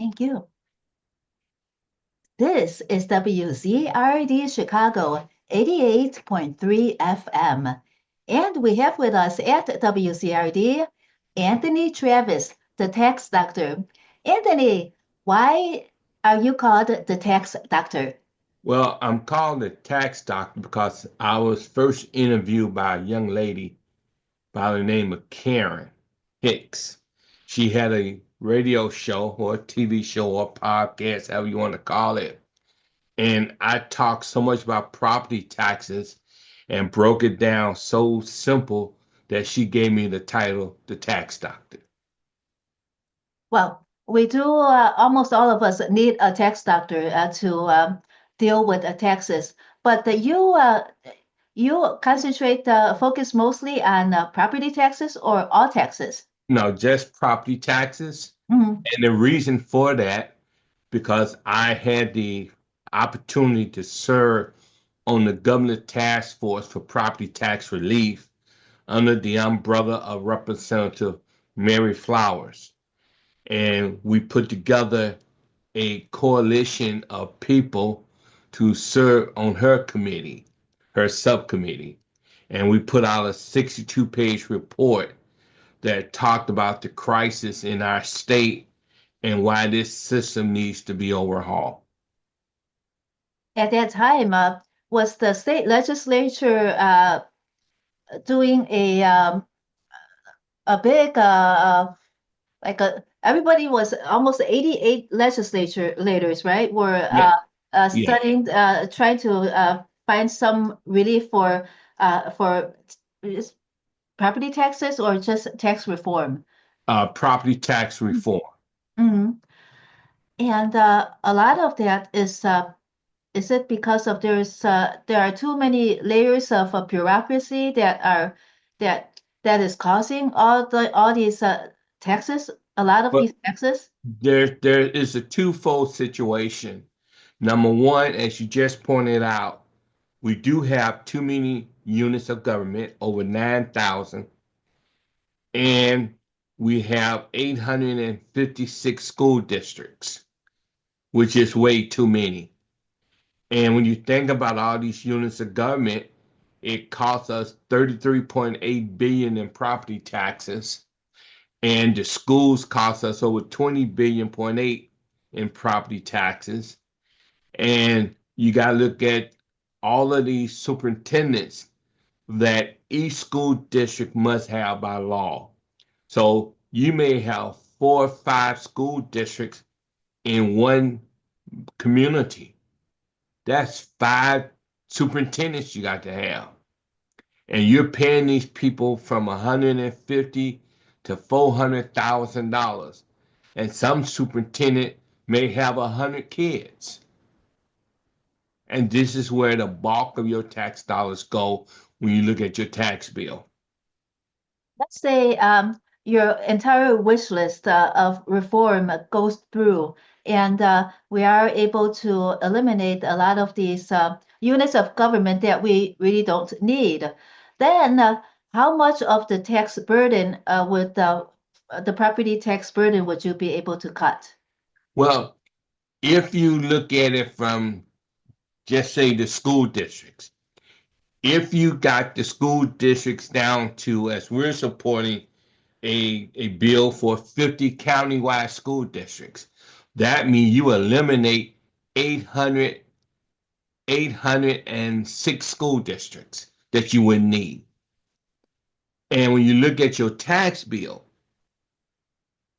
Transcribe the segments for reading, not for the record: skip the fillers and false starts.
Thank you. This is WZRD Chicago 88.3 FM. And we have with us at WZRD Anthony Travis, the tax doctor. Anthony, why are you called the tax doctor? Well, I'm called the tax doctor because I was first interviewed by a young lady by the name of Karen Hicks. She had a radio show or a TV show or podcast, however you want to call it. And I talked so much about property taxes and broke it down so simple that she gave me the title, the tax doctor. Well, we do, almost all of us need a tax doctor to deal with taxes. But you concentrate, focus mostly on property taxes or all taxes? No, just property taxes. Mhm. And the reason for that, because I had the opportunity to serve on the government task force for property tax relief under the umbrella of Representative Mary Flowers. And we put together a coalition of people to serve on her committee, her subcommittee. And we put out a 62-page report that talked about the crisis in our state and why this system needs to be overhauled. At that time, was the state legislature doing a big like a everybody was almost 88 legislators, right? Were Yeah, yeah. studying, trying to find some relief for is property taxes or just tax reform. Property tax reform. Hmm. And a lot of that is it because of there are too many layers of bureaucracy that is causing all these taxes, a lot of But these taxes? there is a twofold situation. Number one, as you just pointed out, we do have too many units of government, over 9,000, and we have 856 school districts, which is way too many. And when you think about all these units of government, it costs us 33.8 billion in property taxes, and the schools cost us over 20.8 billion in property taxes. And you got to look at all of these superintendents that each school district must have by law. So you may have 4 or 5 school districts in one community. That's 5 superintendents you got to have. And you're paying these people from 150 to $400,000. And some superintendent may have 100 kids. And this is where the bulk of your tax dollars go when you look at your tax bill. Let's say your entire wish list of reform goes through, and we are able to eliminate a lot of these units of government that we really don't need. Then, how much of the tax burden would the property tax burden would you be able to cut? Well, if you look at it from just say the school districts, if you got the school districts down to, as we're supporting a bill for 50 countywide school districts, that means you eliminate 800, 806 school districts that you would need. And when you look at your tax bill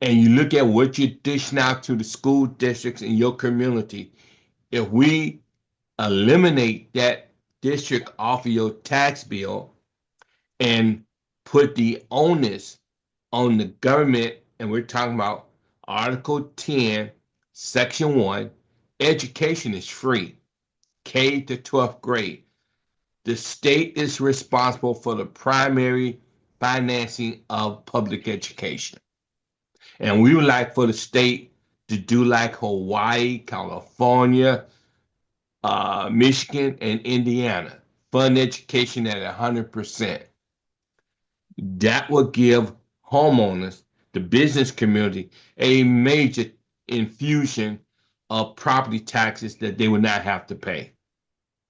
and you look at what you're dishing out to the school districts in your community, if we eliminate that district off of your tax bill and put the onus on the government, and we're talking about Article 10, Section 1, education is free, K to 12th grade. The state is responsible for the primary financing of public education. And we would like for the state to do like Hawaii, California, Michigan, and Indiana, fund education at 100%. That will give homeowners, the business community, a major infusion of property taxes that they would not have to pay.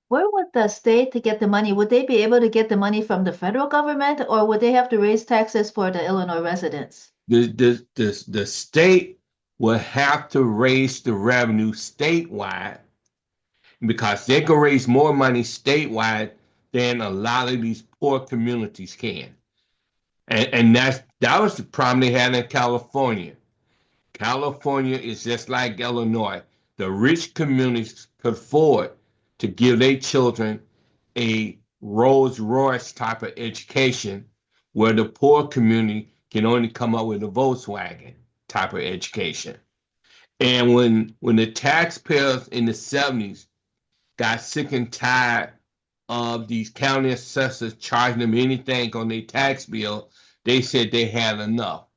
Where would the state to get the money? Would they be able to get the money from the federal government, or would they have to raise taxes for the Illinois residents? The state will have to raise the revenue statewide because they can raise more money statewide than a lot of these poor communities can. And that was the problem they had in California. California is just like Illinois. The rich communities could afford to give their children a Rolls Royce type of education, where the poor community can only come up with a Volkswagen type of education. And when the taxpayers in the 70s got sick and tired of these county assessors charging them anything on their tax bill, they said they had enough.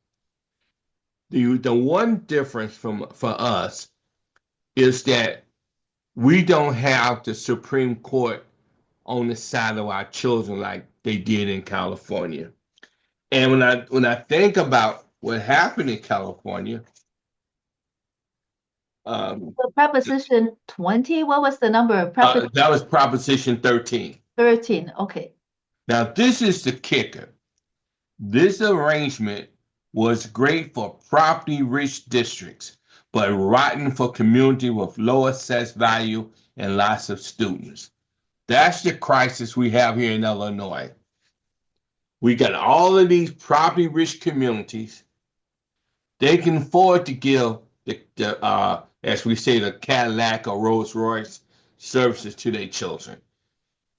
The one difference for us is that we don't have the Supreme Court on the side of our children like they did in California. And when I think about what happened in California, So Proposition 20, what was the number? Proposition that was Proposition 13. 13. Okay. Now, this is the kicker. This arrangement was great for property-rich districts, but rotten for community with low assessed value and lots of students. That's the crisis we have here in Illinois. We got all of these property-rich communities. They can afford to give as we say, the Cadillac or Rolls Royce services to their children.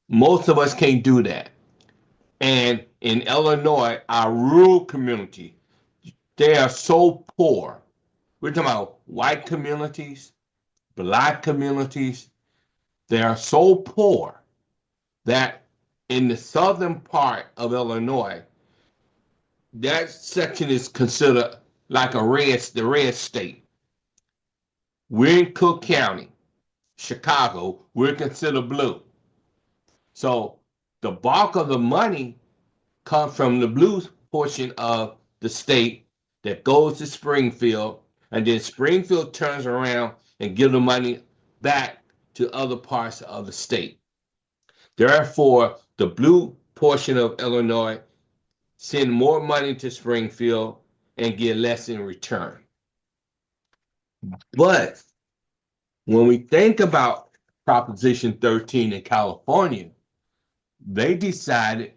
Most of us can't do that. And in Illinois, our rural community, they are so poor. We're talking about white communities, black communities. They are so poor that in the southern part of Illinois, that section is considered like the red state. We're in Cook County, Chicago, we're considered blue. So the bulk of the money comes from the blue portion of the state that goes to Springfield, and then Springfield turns around and gives the money back to other parts of the state. Therefore, the blue portion of Illinois send more money to Springfield and get less in return. But when we think about Proposition 13 in California, they decided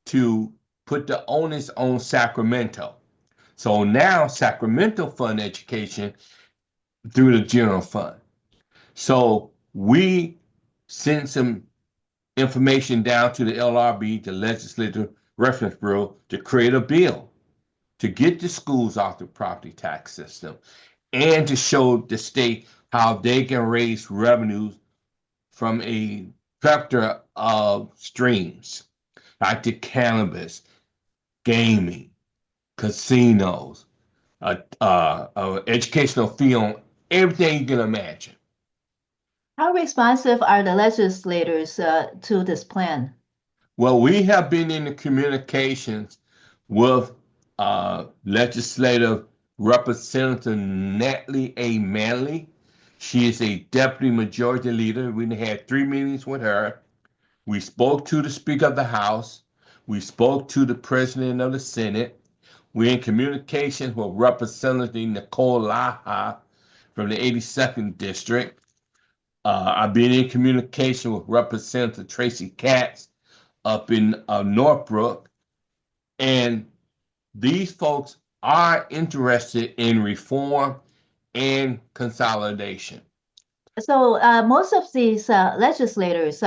to put the onus on Sacramento. So now Sacramento fund education through the general fund. So we sent some information down to the LRB, the Legislative Reference Bureau, to create a bill to get the schools off the property tax system and to show the state how they can raise revenues from a plethora of streams, like the cannabis, gaming, casinos, educational fee on everything you can imagine. How responsive are the legislators to this plan? Well, we have been in the communications with Legislative Representative Natalie A. Manley. She is a deputy majority leader. We had 3 meetings with her. We spoke to the Speaker of the House. We spoke to the President of the Senate. We're in communication with Representative Nicole Laha from the 82nd District. I've been in communication with Representative Tracy Katz up in Northbrook. And these folks are interested in reform and consolidation. So most of these legislators,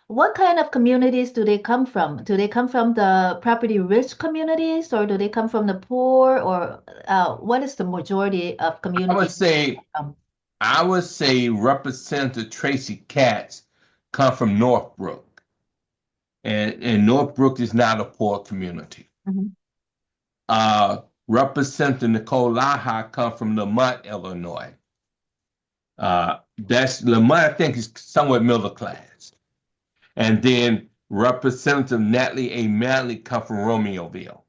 what kind of communities do they come from? Do they come from the property-rich communities, or do they come from the poor, or what is the majority of communities? I would say Representative Tracy Katz come from Northbrook, and Northbrook is not a poor community. Mm-hmm. Representative Nicole Laha come from Lamont, Illinois. That's Lamont, I think, is somewhat middle class. And then Representative Natalie A. Manley come from Romeoville.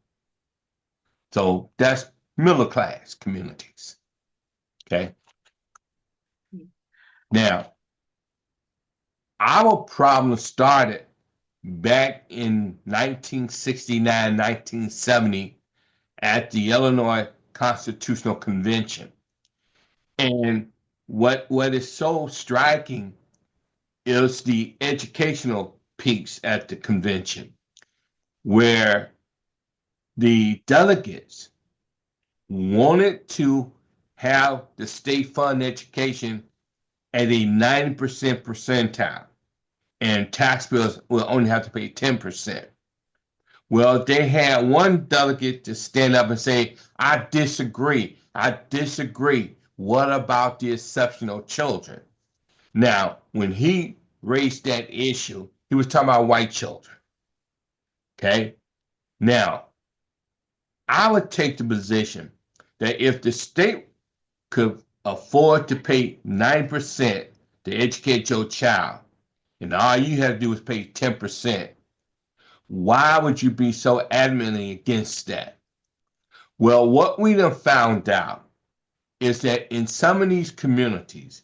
So that's middle class communities. Okay. Now, our problem started back in 1969, 1970 at the Illinois Constitutional Convention. And what is so striking is the educational piece at the convention, where the delegates wanted to have the state fund education at a 90% percentile, and taxpayers will only have to pay 10%. Well, they had one delegate to stand up and say, I disagree. I disagree. What about the exceptional children? Now, when he raised that issue, he was talking about white children. Okay. Now, I would take the position that if the state could afford to pay 9% to educate your child, and all you have to do is pay 10%, why would you be so adamantly against that? Well, what we have found out is that in some of these communities,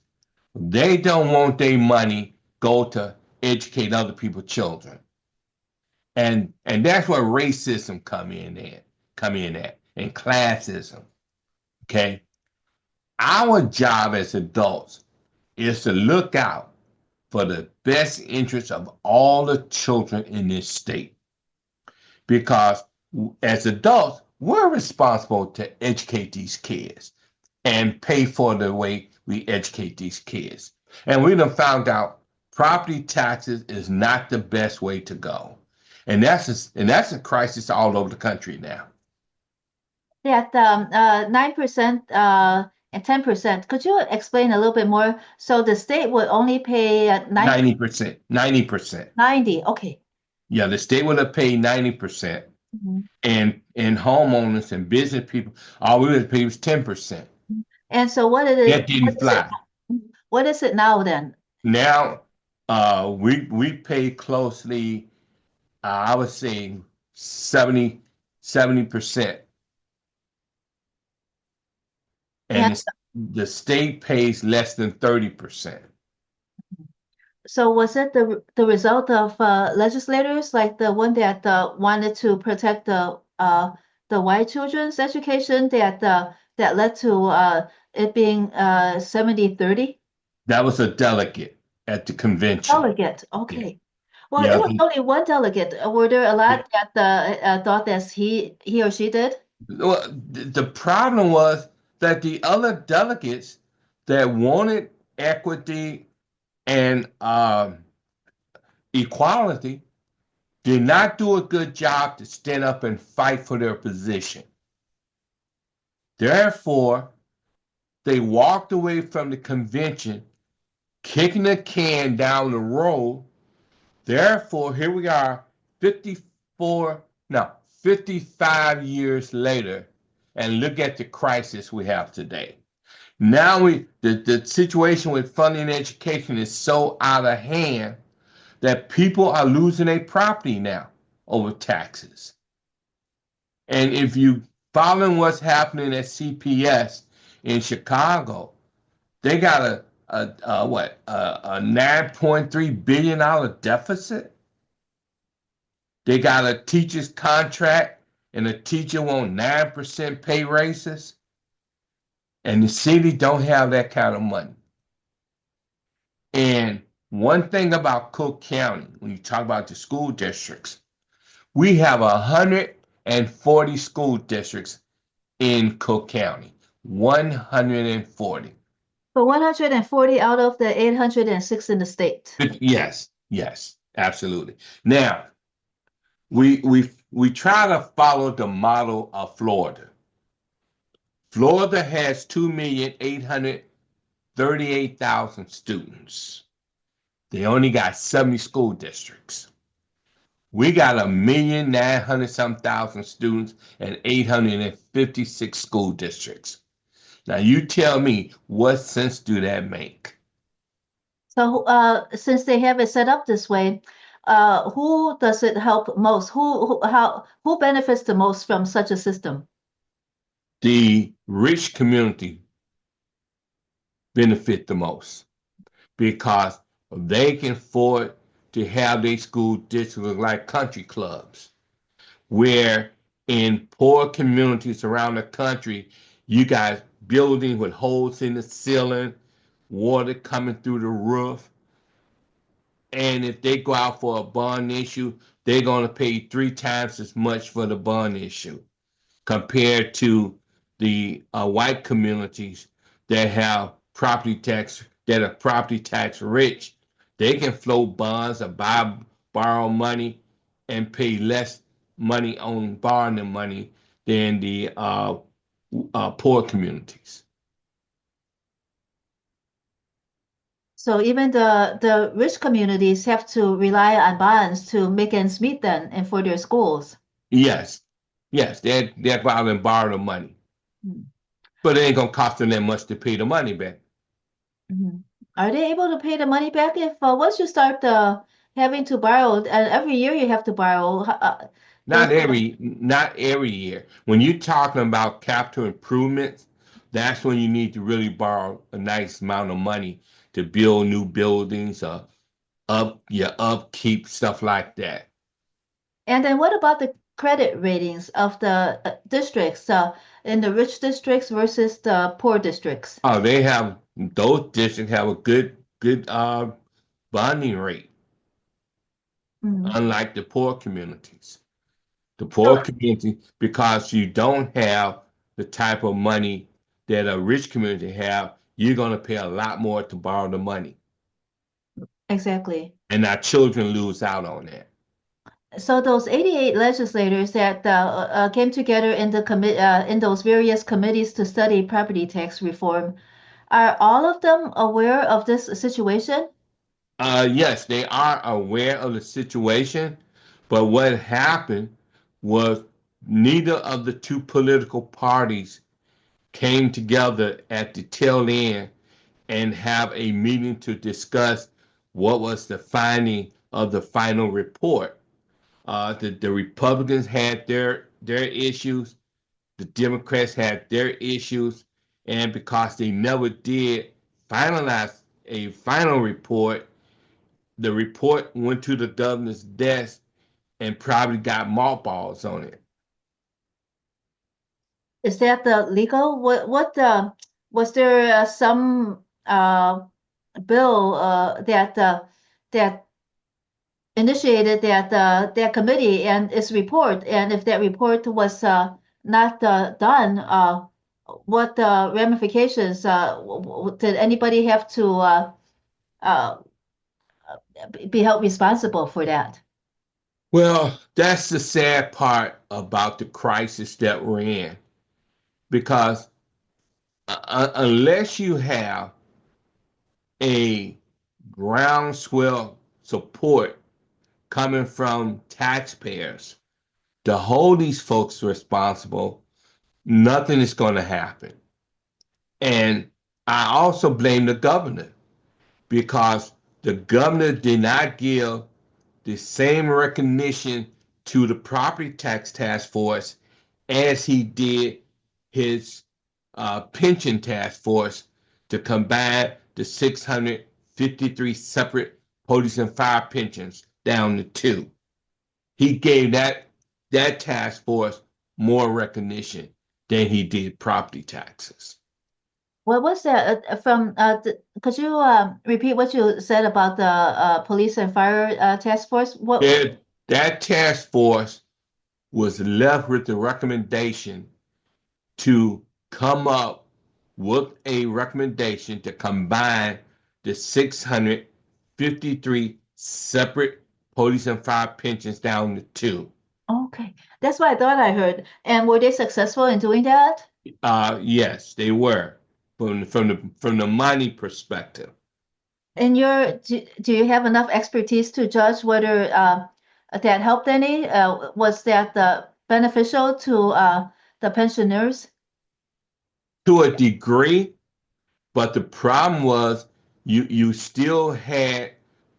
they don't want their money go to educate other people's children. And that's where racism come in at, and classism. Okay. Our job as adults is to look out for the best interests of all the children in this state. Because as adults, we're responsible to educate these kids and pay for the way we educate these kids. And we done found out property taxes is not the best way to go. And that's a crisis all over the country now. That 9% and 10%. Could you explain a little bit more? So the state would only pay 90%. 90%. 90. Okay. Yeah, the state would have paid 90%. Mhm. And homeowners and business people, all we would have paid was 10%. And so what is That it? didn't fly. What is it now then? Now, we pay closely, I would say 70%. And And the state pays less than 30%. so was it the result of legislators like the one that wanted to protect the white children's education that led to it being 70-30? That was a delegate at the convention. Delegate, okay. Well, Yeah. it was only one delegate. Were there a lot that thought that he or she did? Well, the problem was that the other delegates that wanted equity and equality did not do a good job to stand up and fight for their position. Therefore, they walked away from the convention, kicking the can down the road. Therefore, here we are 55 years later, and look at the crisis we have today. Now the situation with funding education is so out of hand that people are losing their property now over taxes. And if you following what's happening at CPS in Chicago, they got a $9.3 billion deficit. They got a teacher's contract, and a teacher want 9% pay raises. And the city don't have that kind of money. And one thing about Cook County, when you talk about the school districts, we have 140 school districts in Cook County. 140. But 140 out of the 806 in the state. Yes, absolutely. Now, we try to follow the model of Florida. Florida has 2,838,000 students. They only got 70 school districts. We got 1,900,000 students and 856 school districts. Now you tell me, what sense do that make? So since they have it set up this way, who does it help most? Who benefits the most from such a system? The rich community benefit the most because they can afford to have their school districts look like country clubs, where in poor communities around the country, you got buildings with holes in the ceiling, water coming through the roof. And if they go out for a bond issue, they're going to pay 3 times as much for the bond issue compared to the white communities that have property tax that are property tax rich. They can float bonds or borrow money and pay less money on borrowing the money than the poor communities. So even the rich communities have to rely on bonds to make ends meet then and for their schools. Yes, yes, they're go out and borrow the money, Mm. but it ain't gonna cost them that much to pay the money back. Mhm. Are they able to pay the money back if once you start having to borrow, and every year you have to borrow, does Not every year. When you're talking about capital improvements, that's when you need to really borrow a nice amount of money to build new buildings or up your upkeep, stuff like that. and then what about the credit ratings of the districts in the rich districts versus the poor districts? Oh, those districts have a good bonding rate, Mhm. unlike the poor communities. The So poor community, because you don't have the type of money that a rich community have, you're going to pay a lot more to borrow the money. exactly. And our children lose out on that. So those 88 legislators that came together in the in those various committees to study property tax reform, are all of them aware of this situation? Yes, they are aware of the situation, but what happened was neither of the two political parties came together at the tail end and have a meeting to discuss what was the finding of the final report. The Republicans had their issues, the Democrats had their issues, and because they never did finalize a final report, the report went to the governor's desk and probably got mothballs on it. Is that the legal? What was there some bill that initiated that committee and its report? And if that report was not done, what ramifications did anybody have to uh, be held responsible for that? Well, that's the sad part about the crisis that we're in because unless you have a groundswell support coming from taxpayers to hold these folks responsible, nothing is going to happen. And I also blame the governor because the governor did not give the same recognition to the property tax task force as he did his pension task force to combine the 653 separate police and fire pensions down to two. He gave that task force more recognition than he did property taxes. What was that could you repeat what you said about the police and fire task force? What? That task force was left with the recommendation to come up with a recommendation to combine the 653 separate police and fire pensions down to two. Okay, that's what I thought I heard. And were they successful in doing that? Yes, they were from the money perspective. In do you have enough expertise to judge whether that helped any? Was that beneficial to the pensioners? To a degree, but the problem was you still had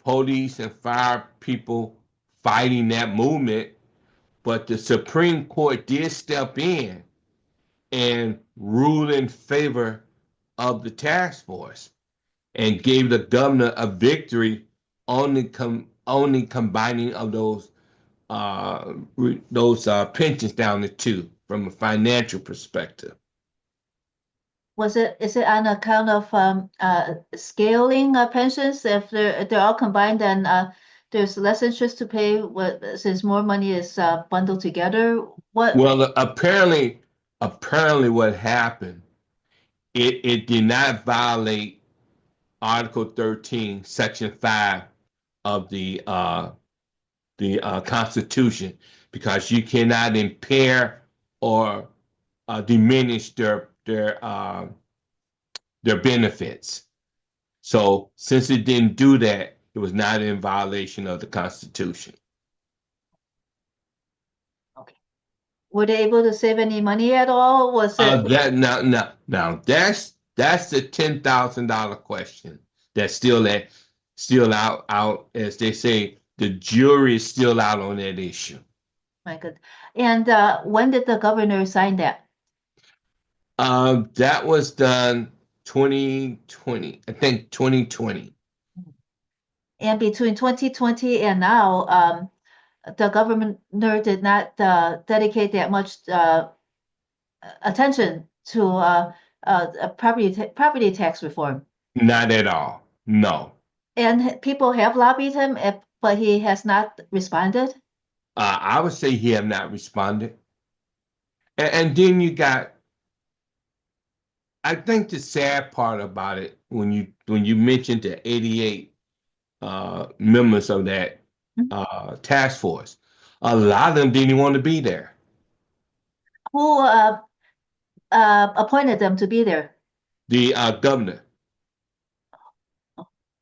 police and fire people fighting that movement, but the Supreme Court did step in and rule in favor of the task force. and gave the governor a victory on the combining of those pensions down to two from a financial perspective. Is it on account of scaling pensions? If they're all combined, then there's less interest to pay since more money is bundled together. What Well, apparently what happened, it did not violate Article 13, Section 5 of the Constitution, because you cannot impair or diminish their benefits. So since it didn't do that, it was not in violation of the Constitution. okay. Were they able to save any money at all? Was it That now that's the $10,000 question. That's still out as they say. The jury is still out on that issue. my good? And when did the governor sign that? That was done 2020, I think 2020. And between 2020 and now, the governor did not dedicate that much attention to property tax reform. Not at all. No. And people have lobbied him, but he has not responded. I would say he have not responded. And then you got, I think the sad part about it when you mentioned the 88 members of that task force, a lot of them didn't want to be there. Who appointed them to be there? The governor,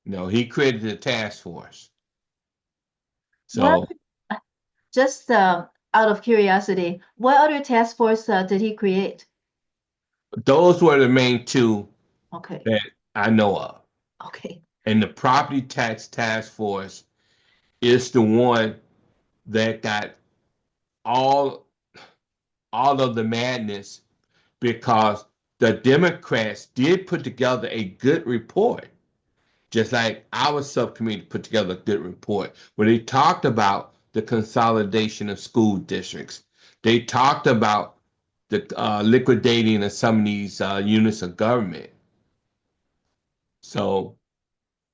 no, he created the task force. What? So Just out of curiosity, what other task force did he create? those were the main two Okay, that I know of. okay. And the property tax task force is the one that got all all of the madness because the Democrats did put together a good report, just like our subcommittee put together a good report where they talked about the consolidation of school districts. They talked about the liquidating of some of these units of government. So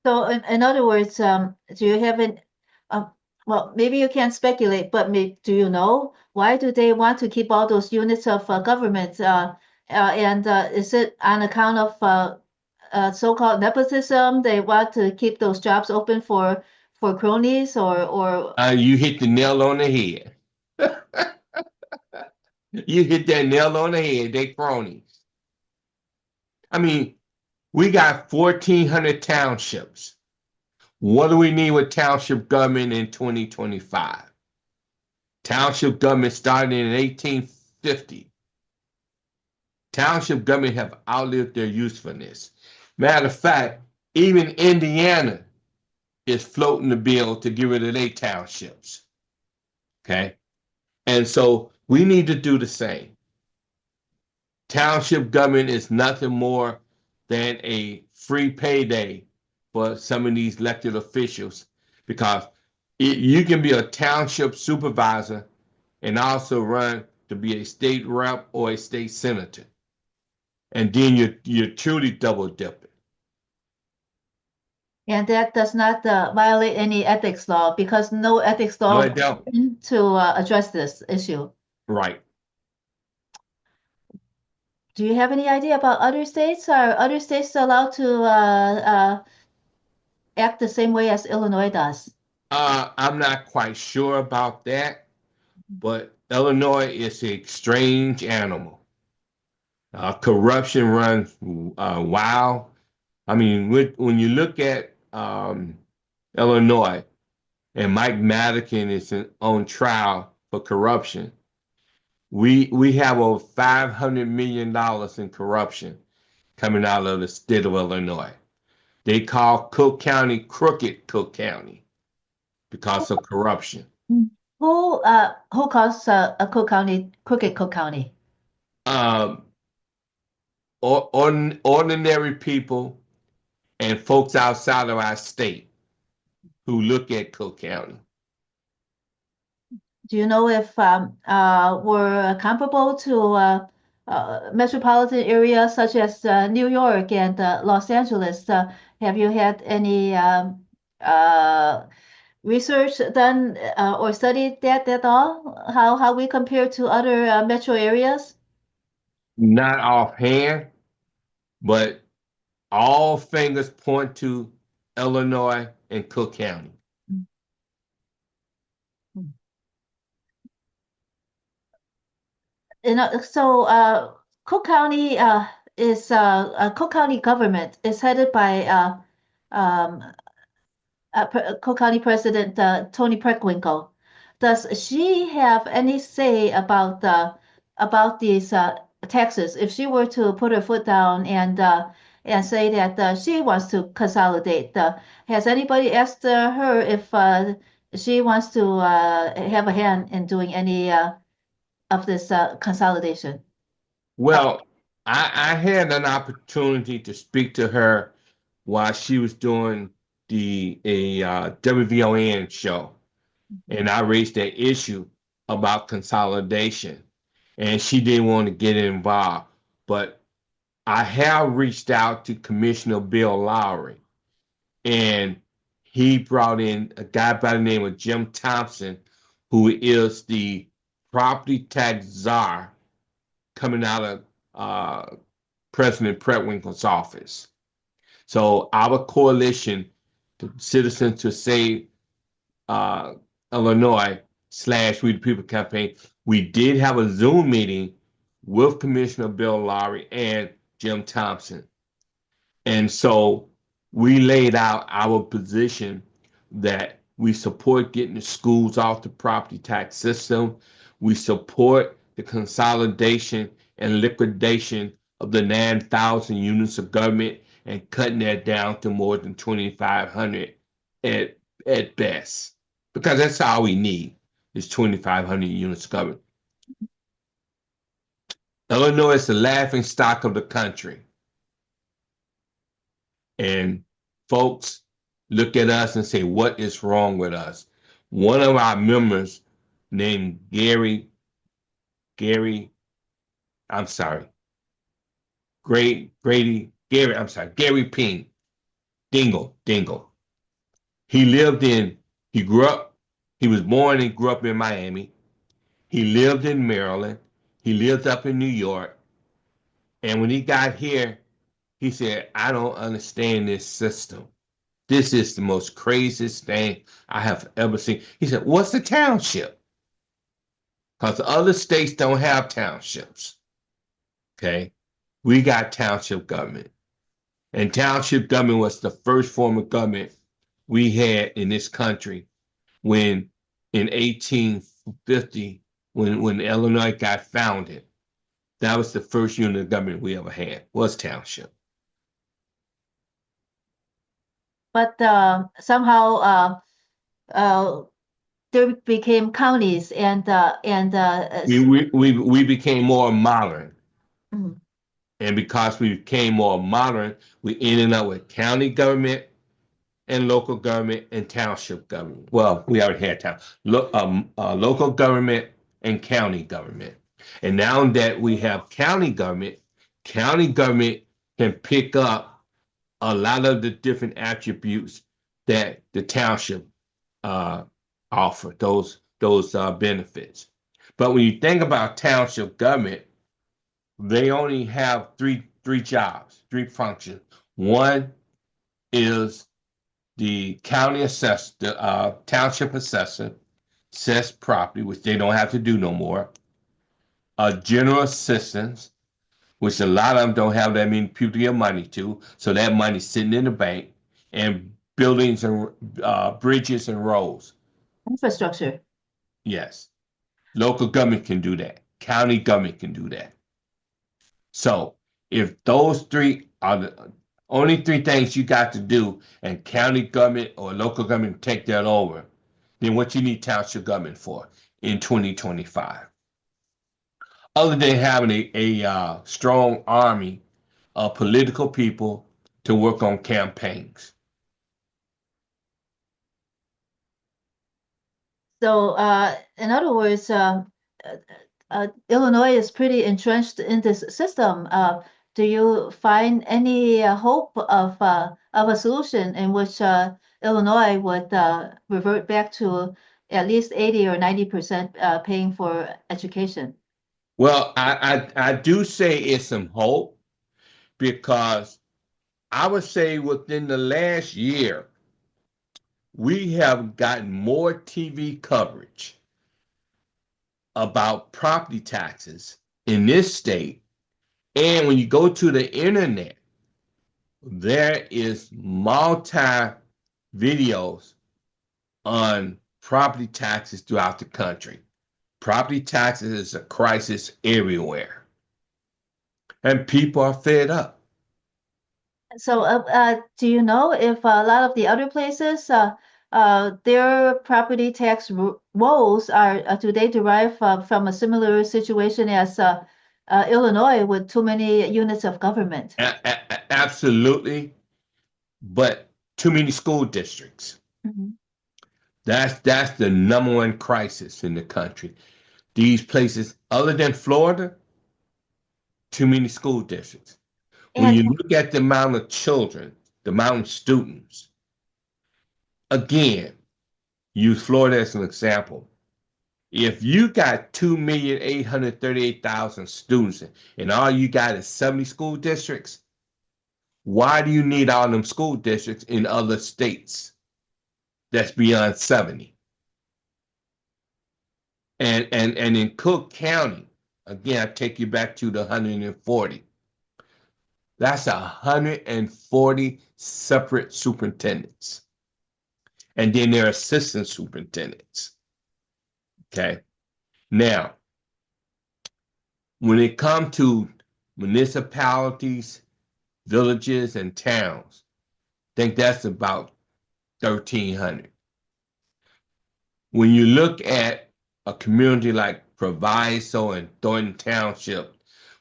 So, in other words, do you have an, well, maybe you can't speculate, but do you know why do they want to keep all those units of government? And is it on account of so-called nepotism? They want to keep those jobs open for cronies, or you hit the nail on the head. You hit that nail on the head. They cronies. I mean, we got 1,400 townships. What do we need with township government in 2025? Township government started in 1850. Township government have outlived their usefulness. Matter of fact, even Indiana is floating the bill to get rid of their townships. Okay? And so we need to do the same. Township government is nothing more than a free payday for some of these elected officials because you can be a township supervisor and also run to be a state rep or a state senator. And then you're truly double dipping. and that does not violate any ethics law because no ethics No, law I don't. to address this issue. Right. Do you have any idea about other states? Are other states allowed to act the same way as Illinois does? I'm not quite sure about that, but Illinois is a strange animal. Corruption runs wild. I mean, when you look at Illinois and Mike Madigan is on trial for corruption, we have over $500 million in corruption coming out of the state of Illinois. They call Cook County crooked Cook County because of corruption. Mm. Who calls a Cook County crooked Cook County? Um, ordinary people and folks outside of our state who look at Cook County. Do you know if we're comparable to metropolitan areas such as New York and Los Angeles? Have you had any research done or studied that at all? How we compare to other metro areas? Not offhand, but all fingers point to Illinois and Cook County. So Cook County is Cook County government is headed by um, Cook County President Tony Preckwinkle. Does she have any say about these taxes? If she were to put her foot down and say that she wants to consolidate, has anybody asked her if she wants to have a hand in doing any of this consolidation? Well, I had an opportunity to speak to her while she was doing a WVON show, and I raised that issue about consolidation, and she didn't want to get involved. But I have reached out to Commissioner Bill Lowry, and he brought in a guy by the name of Jim Thompson, who is the property tax czar coming out of President Preckwinkle's office. So our coalition, the Citizens to Save Illinois / We the People campaign, we did have a Zoom meeting with Commissioner Bill Lowry and Jim Thompson. And so we laid out our position that we support getting the schools off the property tax system. We support the consolidation and liquidation of the 9,000 units of government and cutting that down to more than 2,500 at best. Because that's all we need is 2,500 units of government. Illinois is the laughing stock of the country. And folks look at us and say, what is wrong with us? One of our members named Gary, I'm sorry, Gary Ping, Dingle. He grew up, he was born and grew up in Miami. He lived in Maryland. He lived up in New York. And when he got here, he said, I don't understand this system. This is the most craziest thing I have ever seen. He said, what's a township? Because other states don't have townships. Okay. We got township government. And township government was the first form of government we had in this country when in 1850, when Illinois got founded. That was the first unit of government we ever had, was township. But somehow there became counties We became more modern. Mhm. And because we became more modern, we ended up with county government and local government and township government. Well, we already had local government and county government. And now that we have county government can pick up a lot of the different attributes that the township offer, those benefits. But when you think about township government, they only have three jobs, three functions. One is the township assessor, assess property, which they don't have to do no more. General assistance, which a lot of them don't have that many people to give money to, so that money's sitting in the bank, and buildings and bridges and roads. Infrastructure. Yes, local government can do that. County government can do that. So if those three are the only three things you got to do, and county government or local government take that over, then what you need township government for in 2025? Other than having a strong army of political people to work on campaigns. So, in other words, uh, Illinois is pretty entrenched in this system. Do you find any hope of a solution in which Illinois would revert back to at least 80 or 90% paying for education? Well, I do say it's some hope because I would say within the last year, we have gotten more TV coverage about property taxes in this state. And when you go to the internet, there is multi videos on property taxes throughout the country. Property taxes is a crisis everywhere, and people are fed up. So, do you know if a lot of the other places, their property tax woes do they derive from a similar situation as Illinois with too many units of government? Absolutely, but too many school districts. Mhm. That's the number one crisis in the country. These places, other than Florida, too many school districts. When And you look at the amount of children, the amount of students, again, use Florida as an example. If you got 2,838,000 students and all you got is 70 school districts, why do you need all them school districts in other states that's beyond 70? And in Cook County, again, I take you back to the 140. That's 140 separate superintendents. And then there are assistant superintendents. Okay. Now, when it comes to municipalities, villages, and towns, I think that's about 1,300. When you look at a community like Proviso and Thornton Township,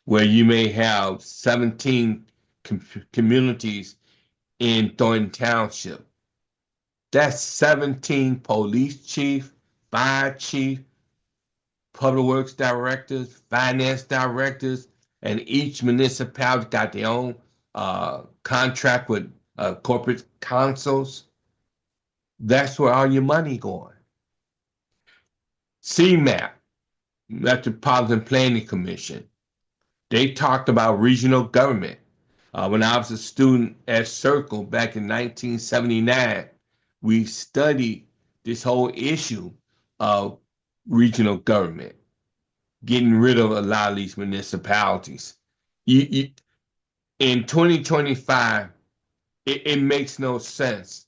where you may have 17 communities in Thornton Township, that's 17 police chief, fire chief, public works directors, finance directors, and each municipality got their own contract with corporate councils. That's where all your money going. CMAP, Metropolitan Planning Commission, they talked about regional government. When I was a student at Circle back in 1979, we studied this whole issue of regional government, getting rid of a lot of these municipalities. In 2025, it makes no sense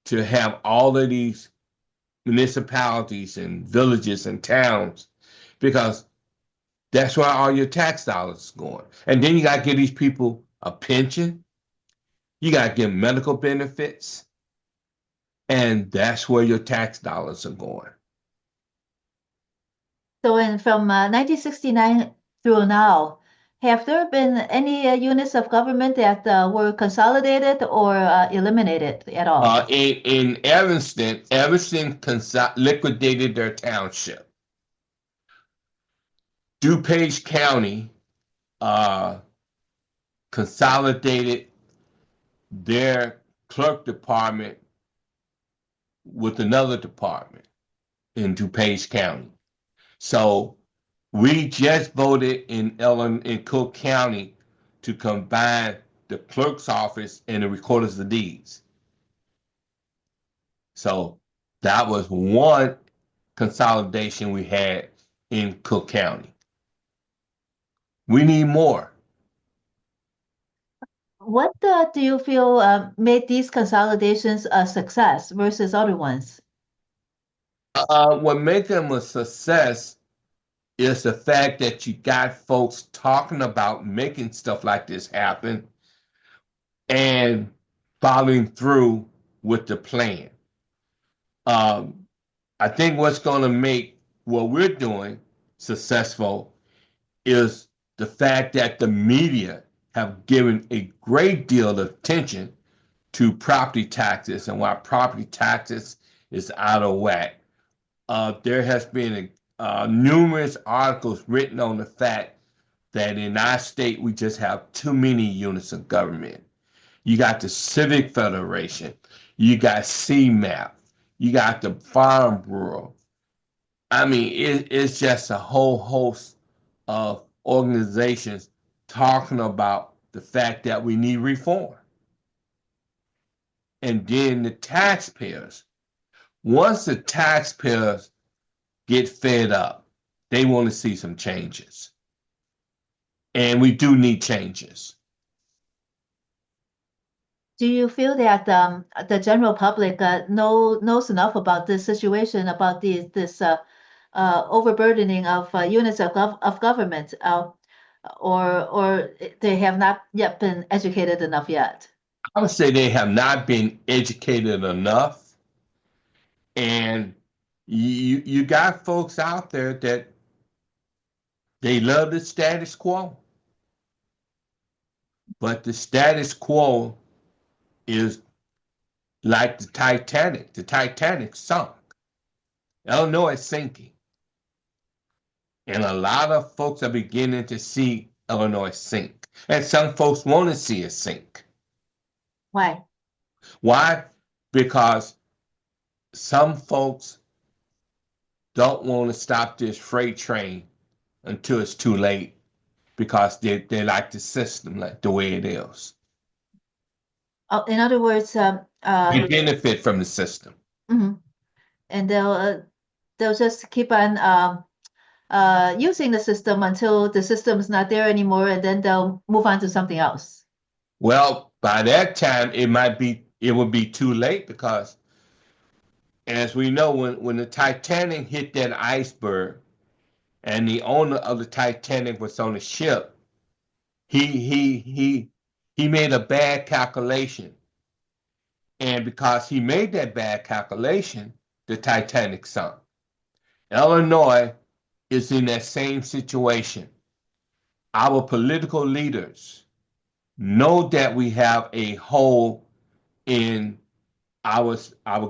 to have all of these municipalities and villages and towns because that's where all your tax dollars are going. And then you got to give these people a pension. You got to give them medical benefits. And that's where your tax dollars are going. So, from 1969 through now, have there been any units of government that were consolidated or eliminated at all? In Evanston, liquidated their township. DuPage County uh, consolidated their clerk department with another department in DuPage County. So we just voted in Cook County to combine the clerk's office and the recorders of deeds. So that was one consolidation we had in Cook County. We need more. What do you feel made these consolidations a success versus other ones? What made them a success is the fact that you got folks talking about making stuff like this happen and following through with the plan. Um, I think what's going to make what we're doing successful is the fact that the media have given a great deal of attention to property taxes and why property taxes is out of whack. There has been numerous articles written on the fact that in our state we just have too many units of government. You got the Civic Federation, you got CMAP, you got the Farm Bureau. I mean, it's just a whole host of organizations talking about the fact that we need reform. And then the taxpayers, once the taxpayers get fed up, they want to see some changes. And we do need changes. Do you feel that the general public knows enough about this situation, about this overburdening of units of government, or they have not yet been educated enough yet? I would say they have not been educated enough. And you got folks out there that they love the status quo. But the status quo is like the Titanic. The Titanic sunk. Illinois is sinking. And a lot of folks are beginning to see Illinois sink. And some folks want to see it sink. Why? Why? Because some folks don't want to stop this freight train until it's too late because they like the system like the way it is. In other words, They benefit from the system. mhm. And they'll just keep on using the system until the system is not there anymore, and then they'll move on to something else. Well, by that time it would be too late because as we know, when the Titanic hit that iceberg and the owner of the Titanic was on the ship, he made a bad calculation. And because he made that bad calculation, the Titanic sunk. Illinois is in that same situation. Our political leaders know that we have a hole in our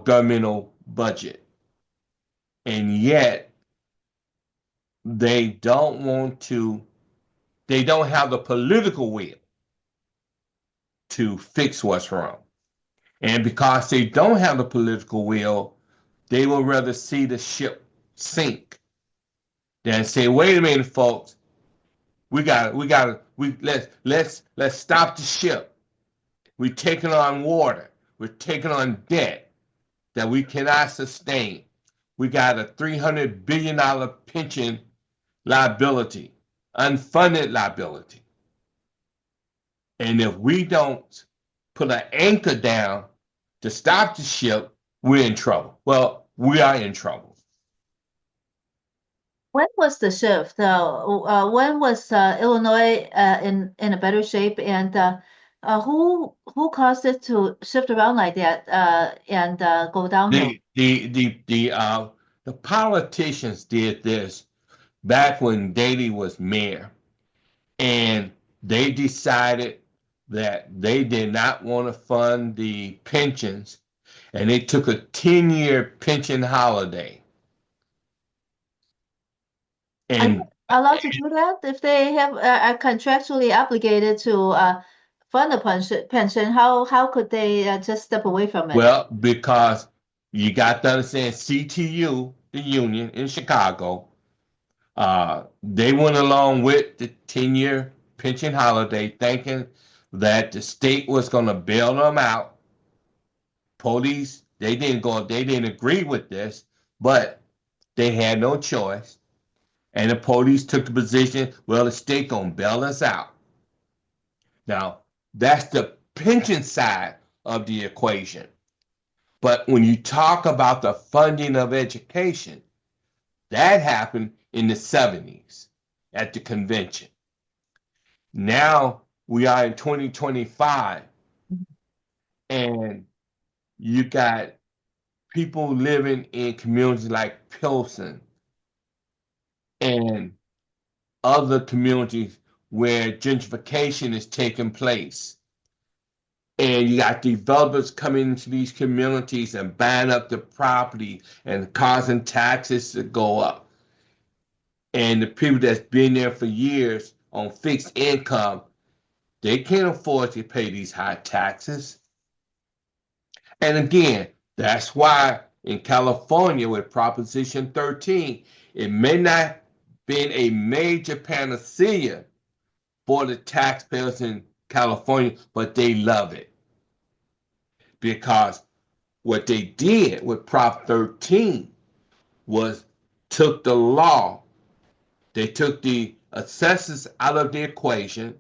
governmental budget, and yet they don't have the political will to fix what's wrong. And because they don't have the political will, they will rather see the ship sink than say, wait a minute, folks, let's stop the ship. We're taking on water. We're taking on debt that we cannot sustain. We got a $300 billion pension liability, unfunded liability. And if we don't put an anchor down to stop the ship, we're in trouble. Well, we are in trouble. When was the shift? When was Illinois in a better shape, and who caused it to shift around like that and go downhill? The politicians did this back when Daley was mayor, and they decided that they did not want to fund the pensions, and they took a 10-year pension holiday. Are And you allowed to do that if they have are contractually obligated to fund a pension? How could they just step away from it? well, because you got to understand CTU, the union in Chicago, they went along with the 10-year pension holiday thinking that the state was going to bail them out. Police, they didn't agree with this, but they had no choice. And the police took the position, well, the state gonna bail us out. Now, that's the pension side of the equation. But when you talk about the funding of education, that happened in the 70s at the convention. Now we are in 2025, and you got people living in communities like Pilsen and other communities where gentrification is taking place. And you got developers coming into these communities and buying up the property and causing taxes to go up. And the people that's been there for years on fixed income, they can't afford to pay these high taxes. And again, that's why in California with Proposition 13, it may not been a major panacea for the taxpayers in California, but they love it. Because what they did with Prop 13 was took the law, they took the assessors out of the equation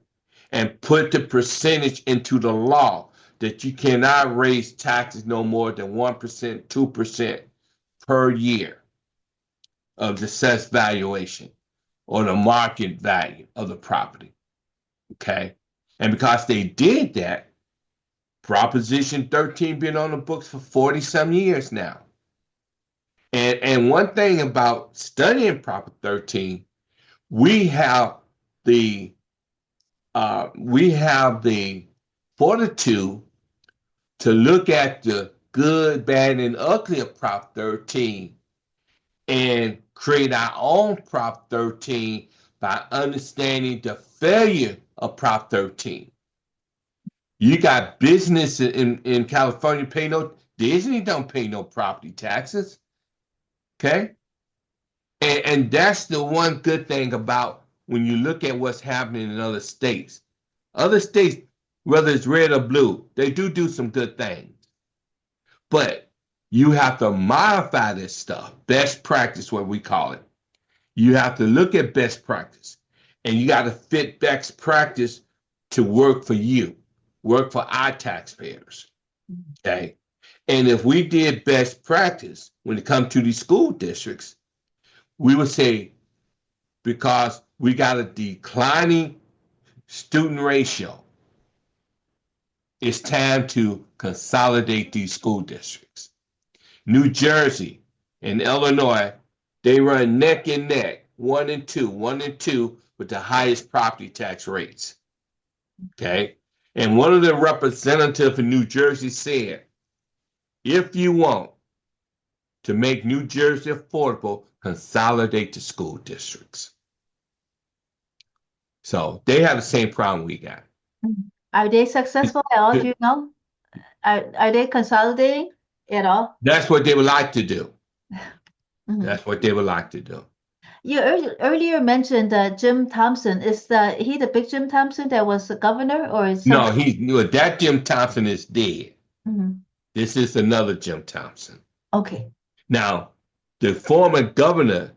and put the percentage into the law that you cannot raise taxes no more than 1%, 2% per year of the assessed valuation or the market value of the property. Okay. And because they did that, Proposition 13 been on the books for 40 some years now. And one thing about studying Prop 13, we have the fortitude to look at the good, bad, and ugly of Prop 13 and create our own Prop 13 by understanding the failure of Prop 13. You got business in California pay no, Disney don't pay no property taxes. Okay? And that's the one good thing about when you look at what's happening in other states. Other states, whether it's red or blue, they do some good things. But you have to modify this stuff. Best practice, what we call it. You have to look at best practice. And you got to fit best practice to work for you, work for our taxpayers. Okay? And if we did best practice when it comes to these school districts, we would say, because we got a declining student ratio, it's time to consolidate these school districts. New Jersey and Illinois, they run neck and neck, 1 and 2, 1 and 2 with the highest property tax rates. Okay? And one of the representatives in New Jersey said, if you want to make New Jersey affordable, consolidate the school districts. So they have the same problem we got. Are they successful at all? Do you know? Are they consolidating at all? That's what they would like to do. Mhm. That's what they would like to do. You earlier mentioned Jim Thompson. Is he the big Jim Thompson that was the governor, or is No, somebody? that Jim Thompson is dead. Mhm. This is another Jim Thompson. Okay. Now, the former governor,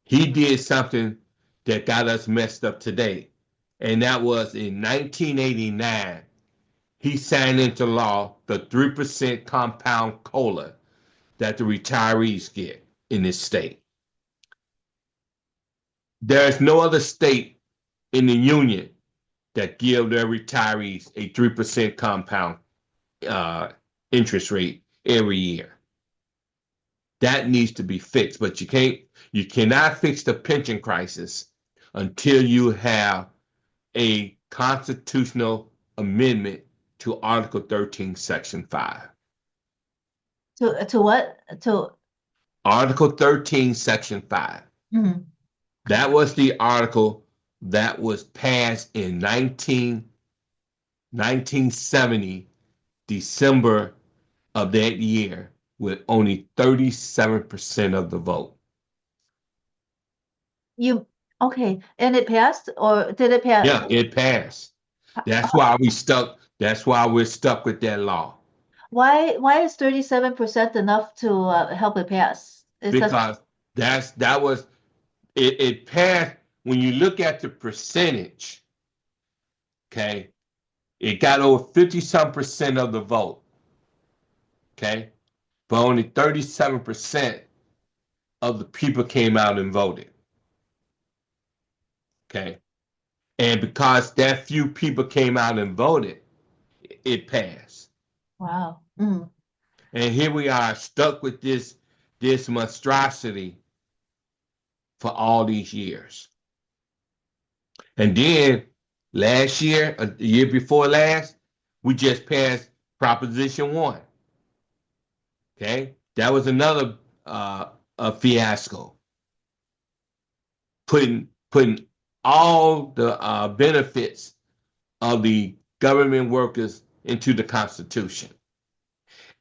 he did something that got us messed up today. And that was in 1989, he signed into law the 3% compound COLA that the retirees get in this state. There's no other state in the union that give their retirees a 3% compound interest rate every year. That needs to be fixed, but you cannot fix the pension crisis until you have a constitutional amendment to Article 13, Section 5. To what? To Article 13, Section 5. mhm. That was the article that was passed in 1970, December of that year, with only 37% of the vote. You okay? And it passed, or did it pass? Yeah, it passed. That's why we're stuck with that law. Why is 37% enough to help it pass? Is that Because that was it passed when you look at the percentage, okay, it got over 50-some% of the vote. Okay. But only 37% of the people came out and voted. Okay. And because that few people came out and voted, it passed. wow? Mm. And here we are stuck with this monstrosity for all these years. And then last year, a year before last, we just passed Proposition 1. Okay, that was another a fiasco, putting all the benefits of the government workers into the Constitution.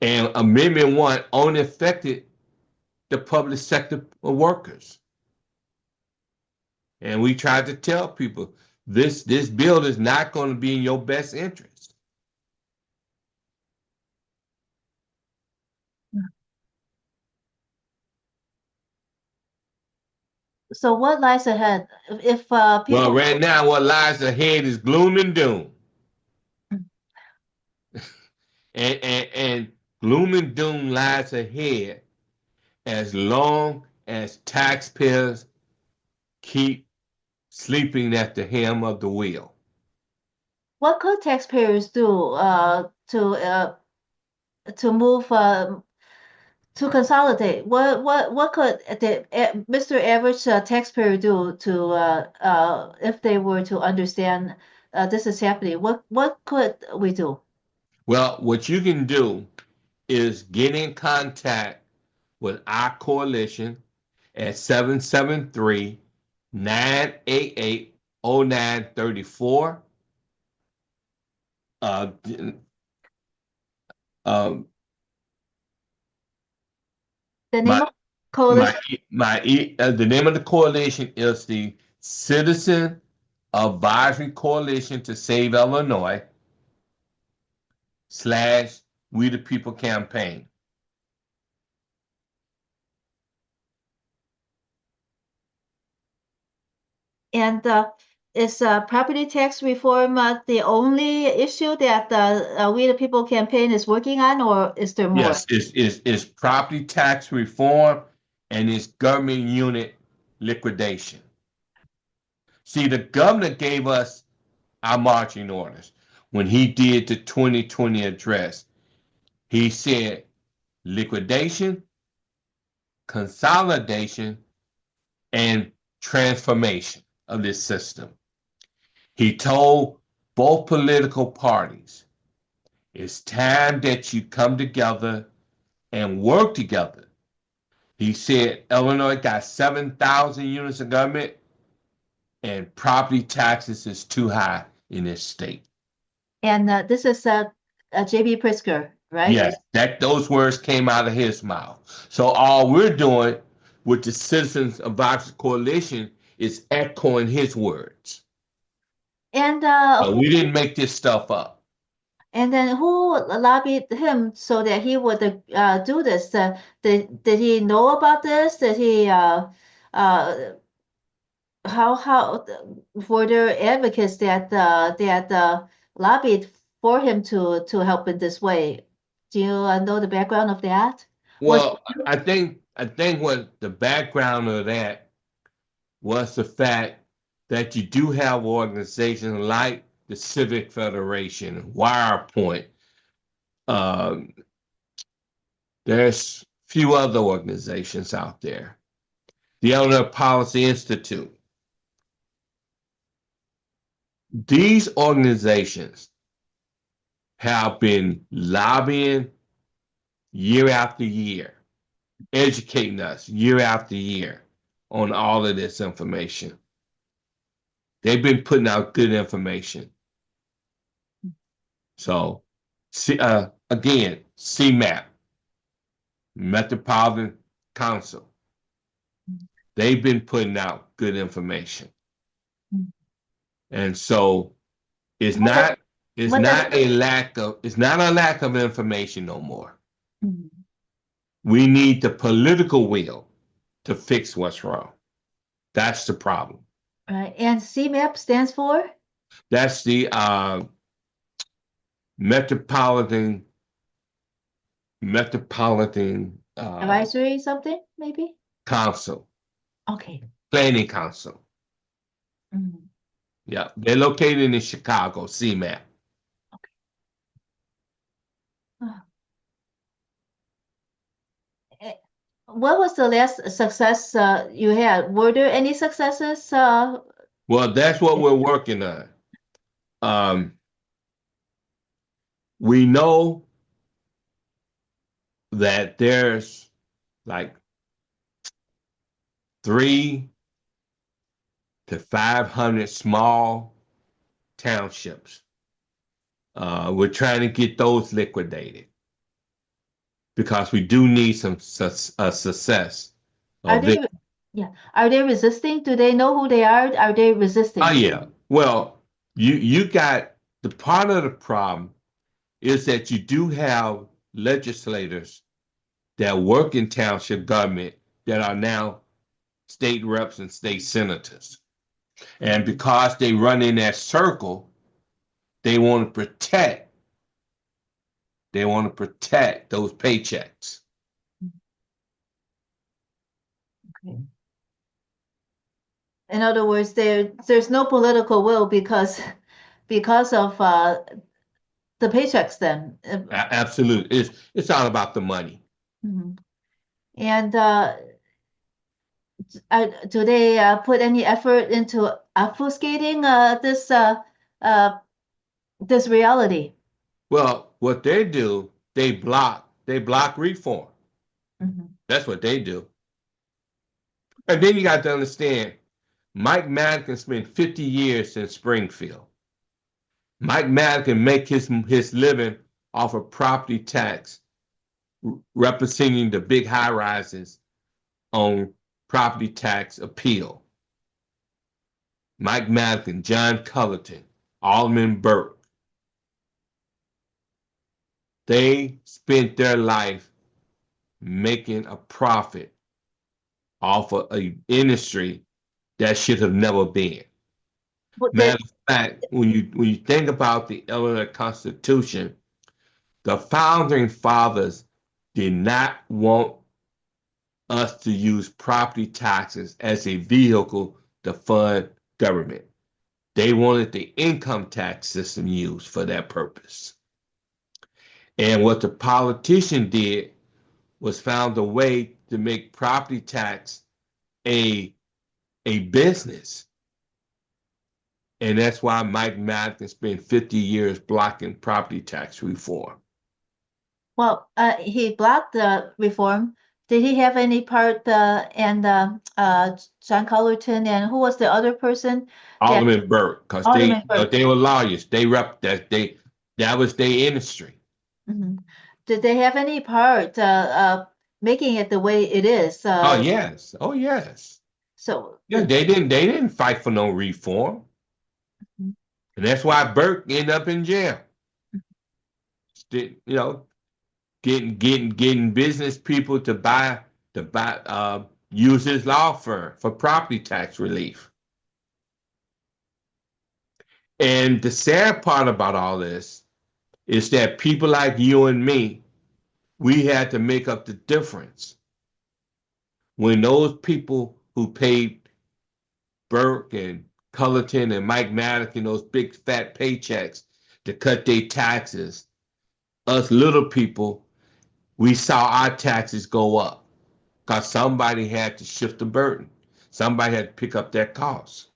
And Amendment 1 only affected the public sector workers. And we tried to tell people this bill is not going to be in your best interest. So what lies ahead? If Well, people, right now, what lies ahead is gloom and doom. And gloom and doom lies ahead as long as taxpayers keep sleeping at the helm of the wheel. what could taxpayers do to move to consolidate? What could Mr. Average taxpayer do to if they were to understand this is happening? What could we do? Well, what you can do is get in contact with our coalition at 773-988-0934. Uh, um, The name my of coalition. the name of the coalition is the Citizen Advisory Coalition to Save Illinois / We the People campaign. And is property tax reform the only issue that the We the People campaign is working on, or is there more? Yes, it's property tax reform and it's government unit liquidation. See, the governor gave us our marching orders when he did the 2020 address. He said liquidation, consolidation, and transformation of this system. He told both political parties, it's time that you come together and work together. He said Illinois got 7,000 units of government and property taxes is too high in this state. And this is J.B. Pritzker, right? Yes, that those words came out of his mouth. So all we're doing with the Citizens Advisory Coalition is echoing his words. And We didn't make this stuff up. and then who lobbied him so that he would do this? Did he know about this? Did he uh, how were there advocates that lobbied for him to help in this way? Do you know the background of that? Was Well, I think what the background of that was the fact that you do have organizations like the Civic Federation, WirePoint. Um, there's few other organizations out there. The Elder Policy Institute. These organizations have been lobbying year after year, educating us year after year on all of this information. They've been putting out good information. So, again, CMAP, Metropolitan Council, they've been putting out good information. And so it's what does not it's what does not a lack of it's not a lack of information no more. Mhm. We need the political will to fix what's wrong. That's the problem. And CMAP stands for That's the metropolitan metropolitan advisory something maybe? council, Okay. planning council. Mhm. Yeah, they're located in Chicago. CMAP. Ah. Eh, what was the last success you had? Were there any successes? Well, that's what we're working on. Um, we know that there's like 300 to 500 small townships. We're trying to get those liquidated because we do need some success Are of this. they, yeah, are they resisting? Do they know who they are? Are they Oh resisting? yeah. Well, you got the part of the problem is that you do have legislators that work in township government that are now state reps and state senators. And because they run in that circle, they want to protect those paychecks. Okay. In other words, there's no political will because of the paychecks then. Absolutely. It's all about the money. Mhm. And do they put any effort into obfuscating uh, this reality? Well, what they do, they block reform. Mhm. That's what they do. And then you got to understand, Mike Madigan spent 50 years in Springfield. Mike Madigan make his living off of property tax, representing the big high rises on property tax appeal. Mike Madigan, John Cullerton, Alderman Burke, they spent their life making a profit off of an industry that should have never been. But Matter of fact, when you think about the Illinois Constitution, the founding fathers did not want us to use property taxes as a vehicle to fund government. They wanted the income tax system used for that purpose. And what the politician did was found a way to make property tax a a business. And that's why Mike Madigan spent 50 years blocking property tax reform. well, he blocked the reform. Did he have any part and John Cullerton and who was the other person that Alderman Burke, because they Alderman Burke? they were lawyers. They rep that was their industry. Mhm. Did they have any part making it the way it is? Oh yes. Oh yes. So Yeah, they didn't fight for no reform. And that's why Burke ended up in jail. You know, getting business people to buy use his law firm for property tax relief. And the sad part about all this is that people like you and me, we had to make up the difference. When those people who paid Burke and Cullerton and Mike Madigan those big fat paychecks to cut their taxes, us little people, we saw our taxes go up because somebody had to shift the burden. Somebody had to pick up that cost.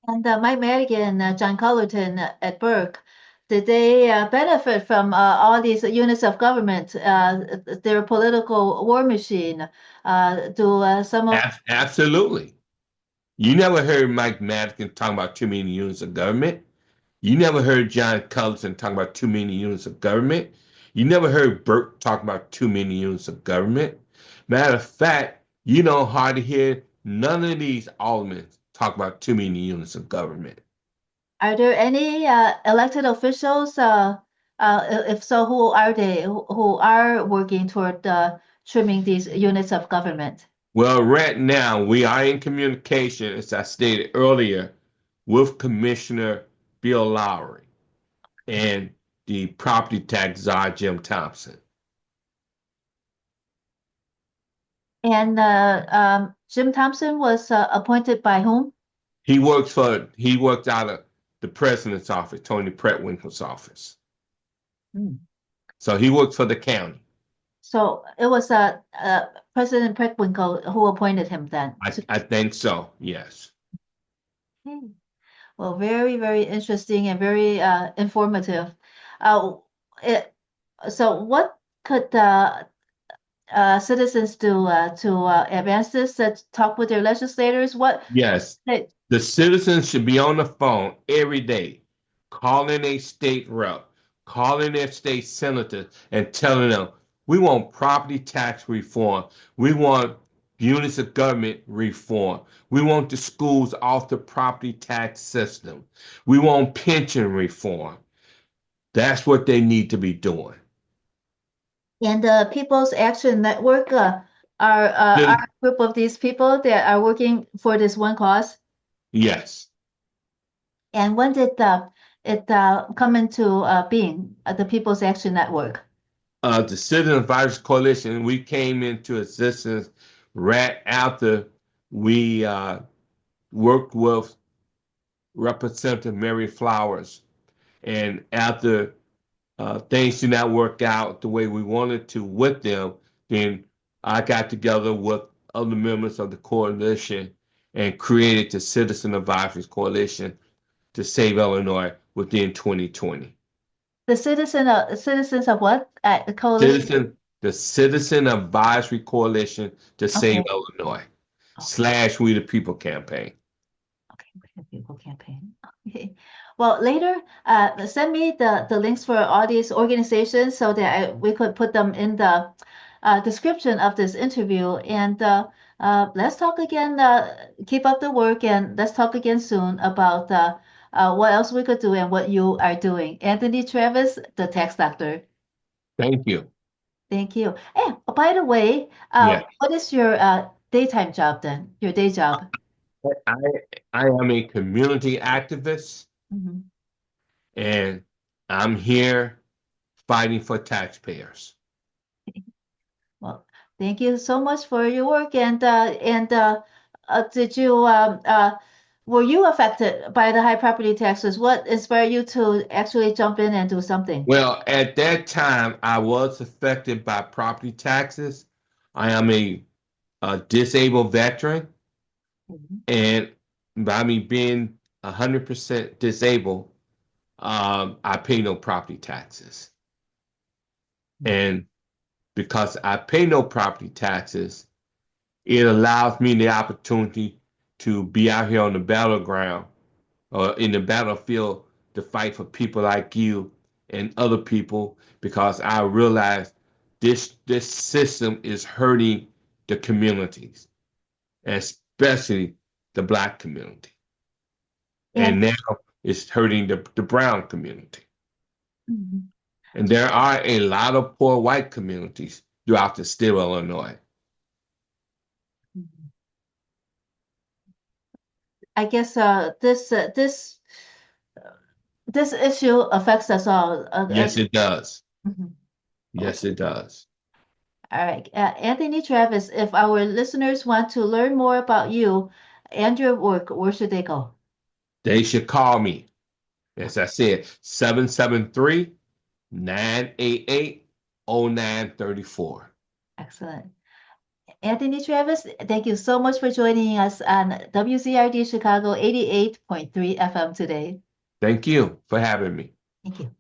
and Mike Madigan, John Cullerton, Ed Burke, did they benefit from all these units of government, their political war machine? Do some of Absolutely. You never heard Mike Madigan talking about too many units of government. You never heard John Cullerton talking about too many units of government. You never heard Burke talking about too many units of government. Matter of fact, you don't hardly hear none of these aldermen talk about too many units of government. Are there any elected officials? If so, who are they who are working toward trimming these units of government? Well, right now we are in communication, as I stated earlier, with Commissioner Bill Lowry and the property tax czar Jim Thompson. And Jim Thompson was appointed by whom? He works out of the president's office, Tony Pretwinkle's office. Hmm. So he works for the county. So it was President Preckwinkle who appointed him then. I think so, yes. Okay. Well, very, very interesting and very informative. Uh, it, so what could citizens do to advance this, talk with their legislators? What Yes, they, the citizens should be on the phone every day, calling a state rep, calling their state senator, and telling them, we want property tax reform. We want units of government reform. We want the schools off the property tax system. We want pension reform. That's what they need to be doing. and the People's Action Network are Then, a group of these people that are working for this one cause. yes, And when did it come into being, the People's Action Network? the Citizen Advisory Coalition, we came into existence right after we worked with Representative Mary Flowers. And after things did not work out the way we wanted to with them, then I got together with other members of the coalition and created the Citizen Advisory Coalition to save Illinois within 2020. The citizens of what? The coalition? The Citizen Advisory Coalition to Save Okay. Illinois Okay. / We the People campaign. Okay. Okay. People campaign. Okay. Well, later, send me the links for all these organizations so that we could put them in the description of this interview. And let's talk again. Keep up the work, and let's talk again soon about what else we could do and what you are doing. Anthony Travis, the tax doctor. Thank you. Thank you. Hey, by the way, Yeah, what is your daytime job then? Your day job? I, I am a community activist Mhm. and I'm here fighting for taxpayers. Well, thank you so much for your work. Did you were you affected by the high property taxes? What inspired you to actually jump in and do something? Well, at that time, I was affected by property taxes. I am a disabled veteran, Mhm. and by me being 100% disabled, I pay no property taxes. And because I pay no property taxes, it allows me the opportunity to be out here on the battleground or in the battlefield to fight for people like you and other people because I realize this system is hurting the communities, especially the black community. And And now it's hurting the brown community. Mhm. And there are a lot of poor white communities throughout the state of Illinois. Mhm. I guess this issue affects us all. Yes, it does. Mhm. Yes, Okay. it does. All right. Anthony Travis, if our listeners want to learn more about you and your work, where should they go? They should call me. As I said, 773-988-0934. Excellent. Anthony Travis, thank you so much for joining us on WZRD Chicago 88.3 FM today. Thank you for having me. Thank you.